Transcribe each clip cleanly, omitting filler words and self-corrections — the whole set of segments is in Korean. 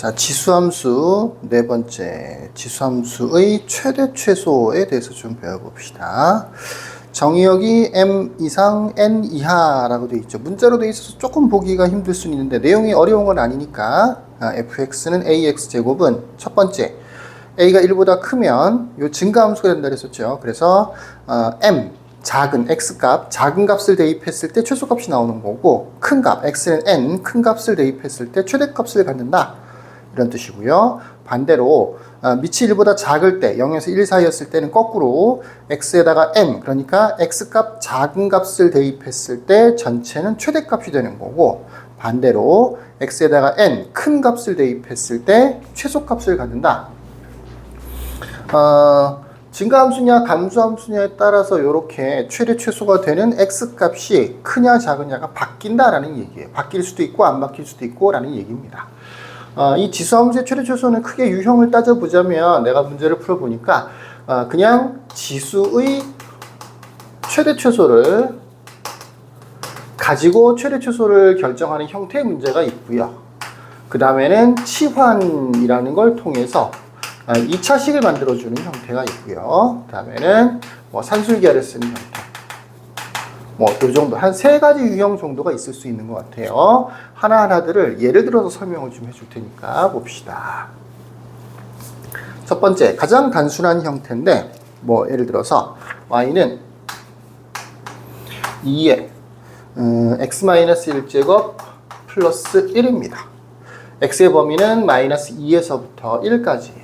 자, 지수함수 네 번째, 지수함수의 최대 최소에 대해서 좀 배워봅시다. 정의역이 m 이상 n 이하라고 되어 있죠. 문자로 되어 있어서 조금 보기가 힘들 수는 있는데 내용이 어려운 건 아니니까 fx는 ax제곱은 첫 번째 a가 1보다 크면 요 증가함수가 된다 그랬었죠. 그래서 m 작은 x값, 작은 값을 대입했을 때 최소값이 나오는 거고 큰 값, x는 n, 큰 값을 대입했을 때 최대값을 갖는다 이런 뜻이고요. 반대로 밑이 1보다 작을 때 0에서 1 사이였을 때는 거꾸로 x에다가 m, 그러니까 x값 작은 값을 대입했을 때 전체는 최대값이 되는 거고 반대로 x에다가 n, 큰 값을 대입했을 때 최소값을 갖는다. 증가함수냐 감소함수냐에 따라서 이렇게 최대 최소가 되는 x값이 크냐 작으냐가 바뀐다라는 얘기예요. 바뀔 수도 있고 안 바뀔 수도 있고 라는 얘기입니다. 이 지수함수의 최대 최소는 크게 유형을 따져보자면 내가 문제를 풀어보니까 그냥 지수의 최대 최소를 가지고 최대 최소를 결정하는 형태의 문제가 있고요. 그 다음에는 치환이라는 걸 통해서 2차식을 만들어주는 형태가 있고요. 그 다음에는 산술기하를 쓰는 형태. 요 정도, 한 3가지 유형 정도가 있을 수 있는 것 같아요. 하나하나들을 예를 들어서 설명을 좀 해줄 테니까 봅시다. 첫 번째, 가장 단순한 형태인데, 예를 들어서, y는 2에 x-1제곱 플러스 1입니다. x의 범위는 마이너스 2에서부터 1까지예요.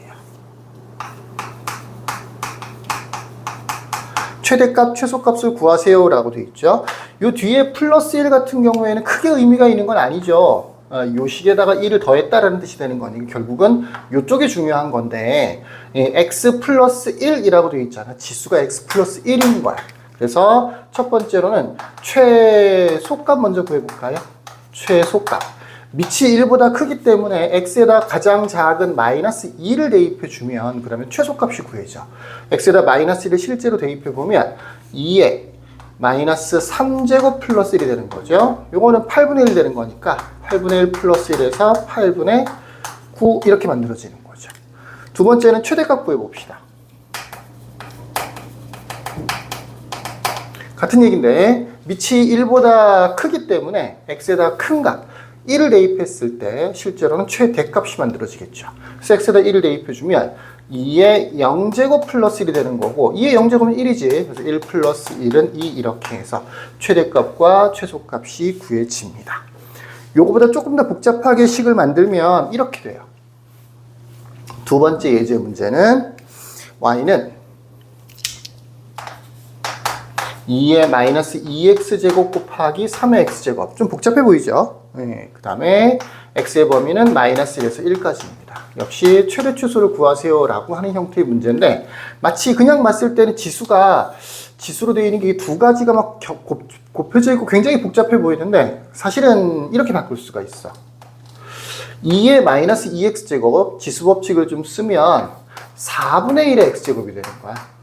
최대값, 최소값을 구하세요 라고 되어 있죠. 요 뒤에 플러스 1 같은 경우에는 크게 의미가 있는 건 아니죠. 요 식에다가 1을 더했다라는 뜻이 되는 거니까 결국은 요쪽이 중요한 건데 x 플러스 1이라고 되어 있잖아. 지수가 x 플러스 1인 거야. 그래서 첫 번째로는 최소값 먼저 구해볼까요? 최소값. 밑이 1보다 크기 때문에 x에다 가장 작은 마이너스 2를 대입해주면 그러면 최소값이 구해져. x에다 마이너스 1을 실제로 대입해보면 2에 마이너스 3제곱 플러스 1이 되는 거죠. 요거는 8분의 1 되는 거니까 8분의 1 플러스 1에서 8분의 9 이렇게 만들어지는 거죠. 두 번째는 최대값 구해봅시다. 같은 얘기인데 밑이 1보다 크기 때문에 x에다 큰 값 1을 대입했을 때 실제로는 최대값이 만들어지겠죠. 그래서 x에다 1을 대입해주면 2의 0제곱 플러스 1이 되는 거고 2의 0제곱은 1이지. 그래서 1 플러스 1은 2 이렇게 해서 최대값과 최소값이 구해집니다. 요거보다 조금 더 복잡하게 식을 만들면 이렇게 돼요. 두 번째 예제 문제는 y는 2의 마이너스 2x제곱 곱하기 3의 x제곱. 좀 복잡해 보이죠? 네, 그 다음에 x의 범위는 마이너스 1에서 1까지입니다. 역시 최대 최소를 구하세요 라고 하는 형태의 문제인데 마치 그냥 봤을 때는 지수로 되어 있는 게 두 가지가 막 곱해져 있고 굉장히 복잡해 보이는데 사실은 이렇게 바꿀 수가 있어. 2의 마이너스 2x제곱 지수 법칙을 좀 쓰면 4분의 1의 x제곱이 되는 거야.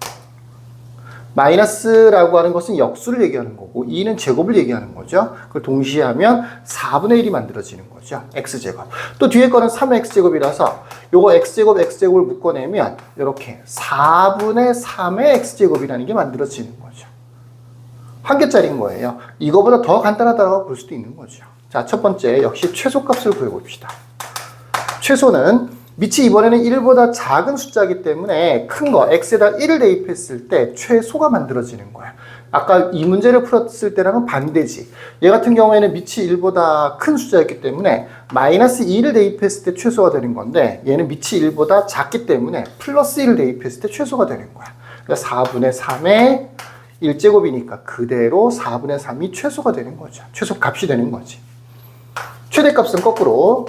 마이너스라고 하는 것은 역수를 얘기하는 거고 2는 제곱을 얘기하는 거죠. 그걸 동시에 하면 4분의 1이 만들어지는 거죠. x제곱. 또 뒤에 거는 3의 x제곱이라서 요거 x제곱을 묶어내면 이렇게 4분의 3의 x제곱이라는 게 만들어지는 거죠. 한 개짜리인 거예요. 이거보다 더 간단하다고 볼 수도 있는 거죠. 자, 첫 번째 역시 최소값을 구해봅시다. 최소는 밑이 이번에는 1보다 작은 숫자이기 때문에 큰 거 x에다 1을 대입했을 때 최소가 만들어지는 거야. 아까 이 문제를 풀었을 때랑은 반대지. 얘 같은 경우에는 밑이 1보다 큰 숫자였기 때문에 마이너스 2를 대입했을 때 최소가 되는 건데 얘는 밑이 1보다 작기 때문에 플러스 1을 대입했을 때 최소가 되는 거야. 그러니까 4분의 3의 1제곱이니까 그대로 4분의 3이 최소가 되는 거죠. 최소값이 되는 거지. 최대값은 거꾸로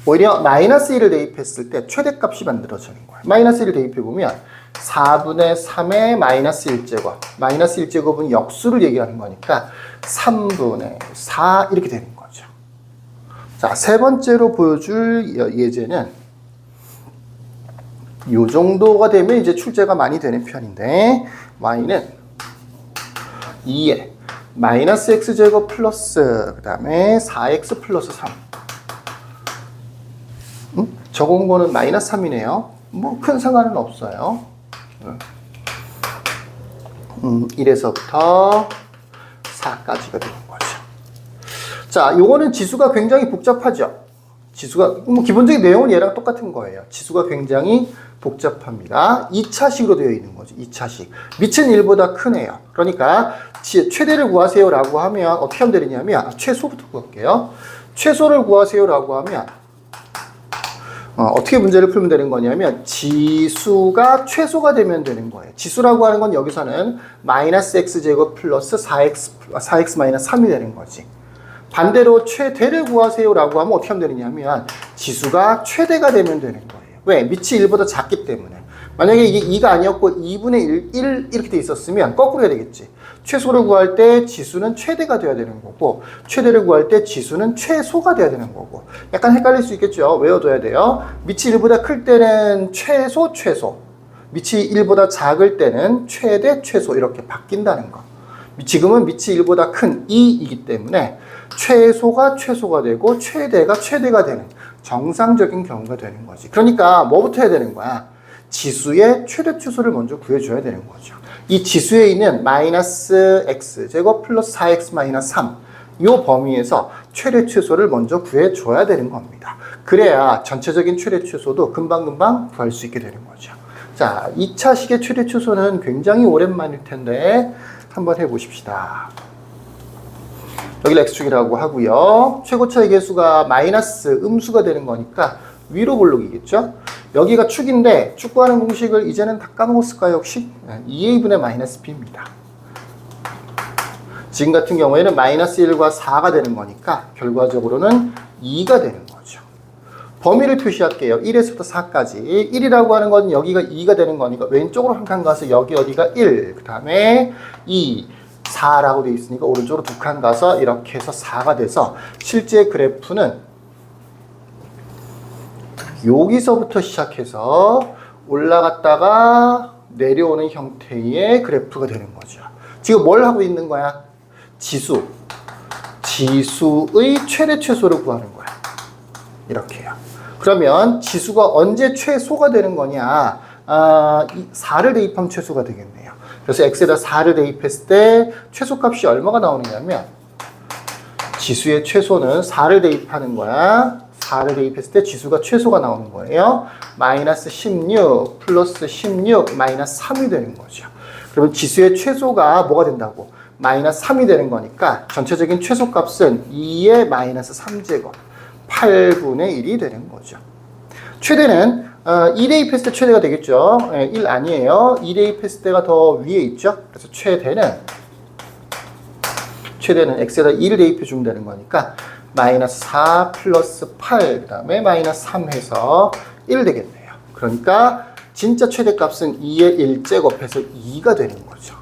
오히려 마이너스 1을 대입했을 때 최대값이 만들어지는 거예요. 마이너스 1을 대입해보면 4분의 3의 마이너스 1제곱. 마이너스 1제곱은 역수를 얘기하는 거니까 3분의 4 이렇게 되는 거죠. 자, 세 번째로 보여줄 예제는 이 정도가 되면 이제 출제가 많이 되는 편인데 y는 2에 마이너스 x제곱 플러스 그 다음에 4x 플러스 3 적은 거는 마이너스 3이네요. 뭐 큰 상관은 없어요. 1에서부터 4까지가 되는 거죠. 자, 요거는 지수가 굉장히 복잡하죠. 지수가 뭐 기본적인 내용은 얘랑 똑같은 거예요. 지수가 굉장히 복잡합니다. 2차식으로 되어 있는 거죠. 2차식. 밑은 1보다 크네요. 그러니까 최대를 구하세요라고 하면 어떻게 하면 되느냐면 최소부터 구할게요. 최소를 구하세요라고 하면 어떻게 문제를 풀면 되는 거냐면 지수가 최소가 되면 되는 거예요. 지수라고 하는 건 여기서는 마이너스 x제곱 플러스 4x 마이너스 3이 되는 거지. 반대로 최대를 구하세요라고 하면 어떻게 하면 되느냐면 지수가 최대가 되면 되는 거예요. 왜? 밑이 1보다 작기 때문에. 만약에 이게 2가 아니었고 2분의 1 이렇게 돼 있었으면 거꾸로 해야 되겠지. 최소를 구할 때 지수는 최대가 돼야 되는 거고 최대를 구할 때 지수는 최소가 돼야 되는 거고 약간 헷갈릴 수 있겠죠. 외워둬야 돼요. 밑이 1보다 클 때는 최소 밑이 1보다 작을 때는 최대 최소 이렇게 바뀐다는 거. 지금은 밑이 1보다 큰 2이기 때문에 최소가 최소가 되고 최대가 되는 정상적인 경우가 되는 거지. 그러니까 뭐부터 해야 되는 거야? 지수의 최대 최소를 먼저 구해줘야 되는 거죠. 이 지수에 있는 마이너스 x제곱 플러스 4x 마이너스 3 이 범위에서 최대 최소를 먼저 구해줘야 되는 겁니다. 그래야 전체적인 최대 최소도 금방금방 구할 수 있게 되는 거죠. 자, 2차식의 최대 최소는 굉장히 오랜만일 텐데 한번 해보십시다. 여기를 x축이라고 하고요. 최고차의 개수가 마이너스 음수가 되는 거니까 위로 볼록이겠죠. 여기가 축인데 축 구하는 공식을 이제는 다 까먹었을까요 혹시? 2a분의 마이너스 b입니다. 지금 같은 경우에는 마이너스 1과 4가 되는 거니까 결과적으로는 2가 되는 거죠. 범위를 표시할게요. 1에서부터 4까지. 1이라고 하는 건 여기가 2가 되는 거니까 왼쪽으로 한 칸 가서 여기 어디가 1, 그 다음에 2, 4라고 되어 있으니까 오른쪽으로 두 칸 가서 이렇게 해서 4가 돼서 실제 그래프는 여기서부터 시작해서 올라갔다가 내려오는 형태의 그래프가 되는 거죠. 지금 뭘 하고 있는 거야? 지수의 최대 최소를 구하는 거야. 이렇게요. 그러면 지수가 언제 최소가 되는 거냐? 4를 대입하면 최소가 되겠네요. 그래서 x에다 4를 대입했을 때 최소값이 얼마가 나오느냐면 지수의 최소는 4를 대입하는 거야. 4를 대입했을 때 지수가 최소가 나오는 거예요. 마이너스 16 플러스 16 마이너스 3이 되는 거죠. 그러면 지수의 최소가 뭐가 된다고? 마이너스 3이 되는 거니까 전체적인 최소값은 2의 마이너스 3제곱 8분의 1이 되는 거죠. 최대는 2 대입했을 때 최대가 되겠죠. 1 아니에요. 2 대입했을 때가 더 위에 있죠. 그래서 최대는 x에다 2를 대입해 주면 되는 거니까 마이너스 4 플러스 8 그 다음에 마이너스 3 해서 1 되겠네요. 그러니까 진짜 최대값은 2의 1제곱해서 2가 되는 거죠.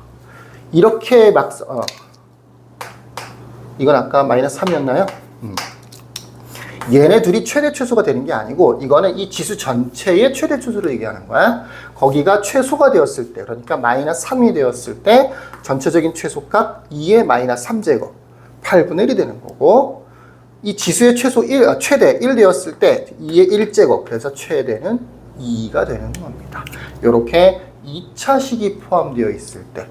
이렇게 이건 아까 마이너스 3이었나요? 얘네 둘이 최대 최소가 되는 게 아니고 이거는 이 지수 전체의 최대 최소를 얘기하는 거야. 거기가 최소가 되었을 때 그러니까 마이너스 3이 되었을 때 전체적인 최소값 2의 마이너스 3제곱 8분의 1이 되는 거고 이 지수의 최대 1 되었을 때 2의 1제곱 그래서 최대는 2가 되는 겁니다. 이렇게 2차식이 포함되어 있을 때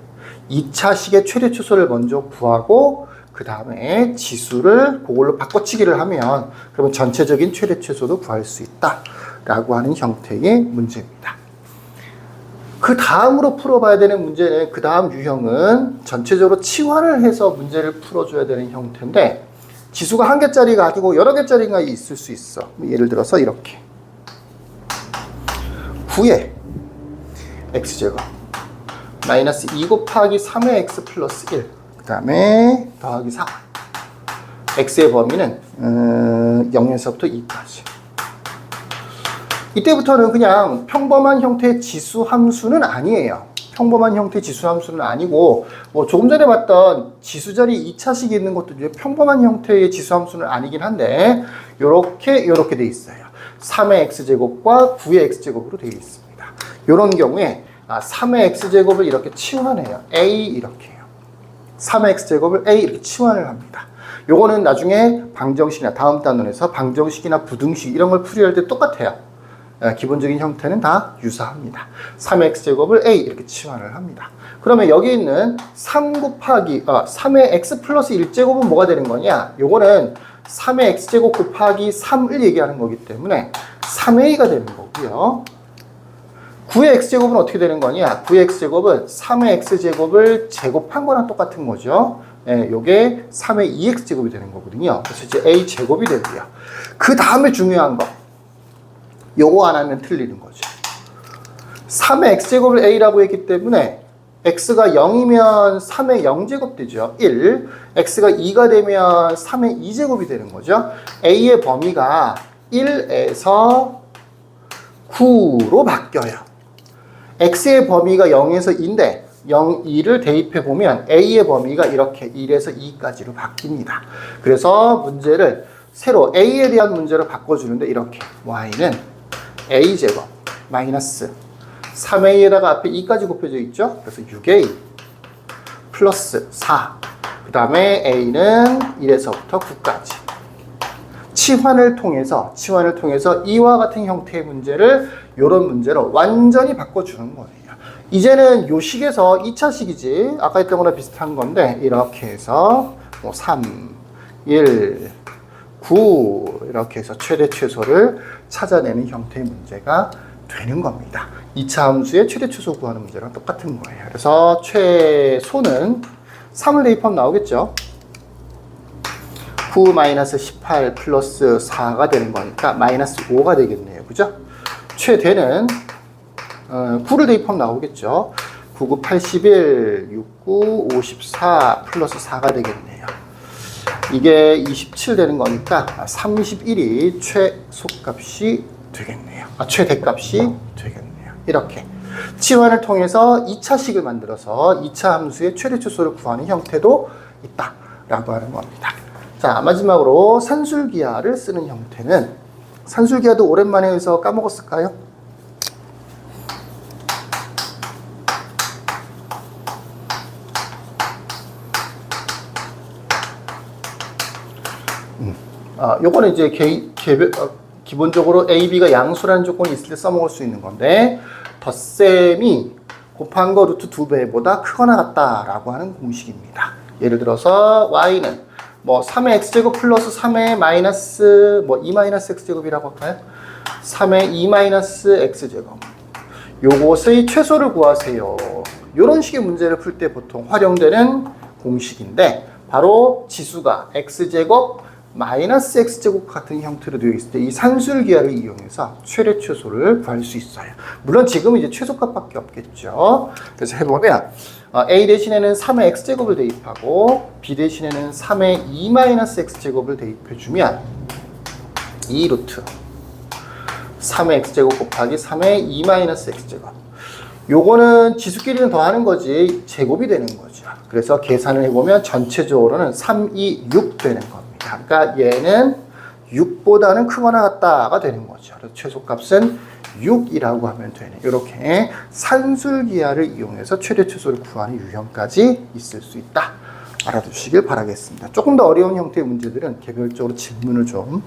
2차식의 최대 최소를 먼저 구하고 그 다음에 지수를 그걸로 바꿔치기를 하면 그러면 전체적인 최대 최소도 구할 수 있다 라고 하는 형태의 문제입니다. 그 다음으로 풀어봐야 되는 문제는 그 다음 유형은 전체적으로 치환을 해서 문제를 풀어줘야 되는 형태인데 지수가 한 개짜리가 아니고 여러 개짜리가 있을 수 있어. 예를 들어서 이렇게 9에 x제곱 마이너스 2 곱하기 3의 x 플러스 1 그 다음에 더하기 4 x의 범위는 0에서부터 2까지 이때부터는 그냥 평범한 형태의 지수 함수는 아니에요. 평범한 형태의 지수 함수는 아니고 뭐 조금 전에 봤던 지수 자리 2차식이 있는 것도 평범한 형태의 지수 함수는 아니긴 한데 요렇게 돼 있어요. 3의 x제곱과 9의 x제곱으로 되어 있습니다. 요런 경우에 3의 x제곱을 이렇게 치환해요. a 이렇게 해요. 3의 x제곱을 a 이렇게 치환을 합니다. 요거는 나중에 방정식이나 다음 단원에서 방정식이나 부등식 이런 걸 풀이할 때 똑같아요. 기본적인 형태는 다 유사합니다. 3x제곱을 a 이렇게 치환을 합니다. 그러면 여기 있는 3 곱하기 3의 x 플러스 1제곱은 뭐가 되는 거냐? 요거는 3의 x제곱 곱하기 3을 얘기하는 거기 때문에 3a가 되는 거고요. 9의 x제곱은 어떻게 되는 거냐? 9의 x제곱은 3의 x제곱을 제곱한 거랑 똑같은 거죠. 요게 3의 2x제곱이 되는 거거든요. 그래서 이제 a제곱이 되고요. 그 다음에 중요한 거. 요거 안 하면 틀리는 거죠. 3의 x제곱을 a라고 했기 때문에 x가 0이면 3의 0제곱 되죠. 1. x가 2가 되면 3의 2제곱이 되는 거죠. a의 범위가 1에서 9로 바뀌어요. x의 범위가 0에서 2인데 0, 2를 대입해 보면 a의 범위가 이렇게 1에서 2까지로 바뀝니다. 그래서 문제를 새로 a에 대한 문제로 바꿔주는데 이렇게 y는 a제곱 마이너스 3a에다가 앞에 2까지 곱해져 있죠. 그래서 6a 플러스 4. 그 다음에 a는 1에서부터 9까지. 치환을 통해서 이와 같은 형태의 문제를 이런 문제로 완전히 바꿔주는 거예요. 이제는 요 식에서 2차식이지 아까 했던 거랑 비슷한 건데 이렇게 해서 뭐 3, 1, 9 이렇게 해서 최대 최소를 찾아내는 형태의 문제가 되는 겁니다. 2차 함수의 최대 최소 구하는 문제랑 똑같은 거예요. 그래서 최소는 3을 대입하면 나오겠죠. 9 마이너스 18 플러스 4가 되는 거니까 마이너스 5가 되겠네요. 그죠? 최대는 9를 대입하면 나오겠죠. 9, 9, 81, 69, 54 플러스 4가 되겠네요. 이게 27 되는 거니까 31이 최소값이 되겠네요. 최대값이 되겠네요. 이렇게 치환을 통해서 2차식을 만들어서 2차 함수의 최대 최소를 구하는 형태도 있다라고 하는 겁니다. 자, 마지막으로 산술기하를 쓰는 형태는 산술기하도 오랜만에 해서 까먹었을까요? 요거는 이제 기본적으로 A, B가 양수라는 조건이 있을 때 써먹을 수 있는 건데 덧셈이 곱한 거 루트 2배보다 크거나 같다라고 하는 공식입니다. 예를 들어서 Y는 뭐 3의 x제곱 플러스 3의 마이너스 2 마이너스 x제곱이라고 할까요? 3의 2 마이너스 x제곱. 요것의 최소를 구하세요. 이런 식의 문제를 풀 때 보통 활용되는 공식인데 바로 지수가 x제곱 마이너스 x제곱 같은 형태로 되어 있을 때 이 산술기하를 이용해서 최대 최소를 구할 수 있어요. 물론 지금은 이제 최소값밖에 없겠죠. 그래서 해보면 a 대신에는 3의 x제곱을 대입하고 b 대신에는 3의 2 마이너스 x제곱을 대입해주면 2 루트 3의 x제곱 곱하기 3의 2 마이너스 x제곱. 요거는 지수끼리는 더하는 거지 제곱이 되는 거죠. 그래서 계산을 해보면 전체적으로는 3, 2, 6 되는 겁니다. 그러니까 얘는 6보다는 크거나 같다가 되는 거죠. 그래서 최소값은 6이라고 하면 되네. 이렇게 산술기하를 이용해서 최대 최소를 구하는 유형까지 있을 수 있다. 알아두시길 바라겠습니다. 조금 더 어려운 형태의 문제들은 개별적으로 질문을 좀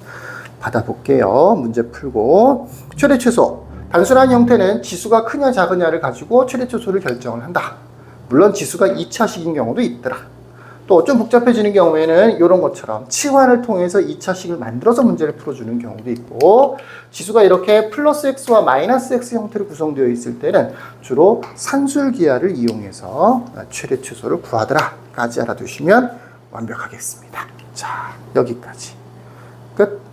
받아볼게요. 문제 풀고 최대 최소. 단순한 형태는 지수가 크냐 작으냐를 가지고 최대 최소를 결정을 한다. 물론 지수가 2차식인 경우도 있더라. 또 좀 복잡해지는 경우에는 이런 것처럼 치환을 통해서 2차식을 만들어서 문제를 풀어주는 경우도 있고 지수가 이렇게 플러스 x와 마이너스 x 형태로 구성되어 있을 때는 주로 산술기하를 이용해서 최대 최소를 구하더라 까지 알아두시면 완벽하겠습니다. 자, 여기까지 끝.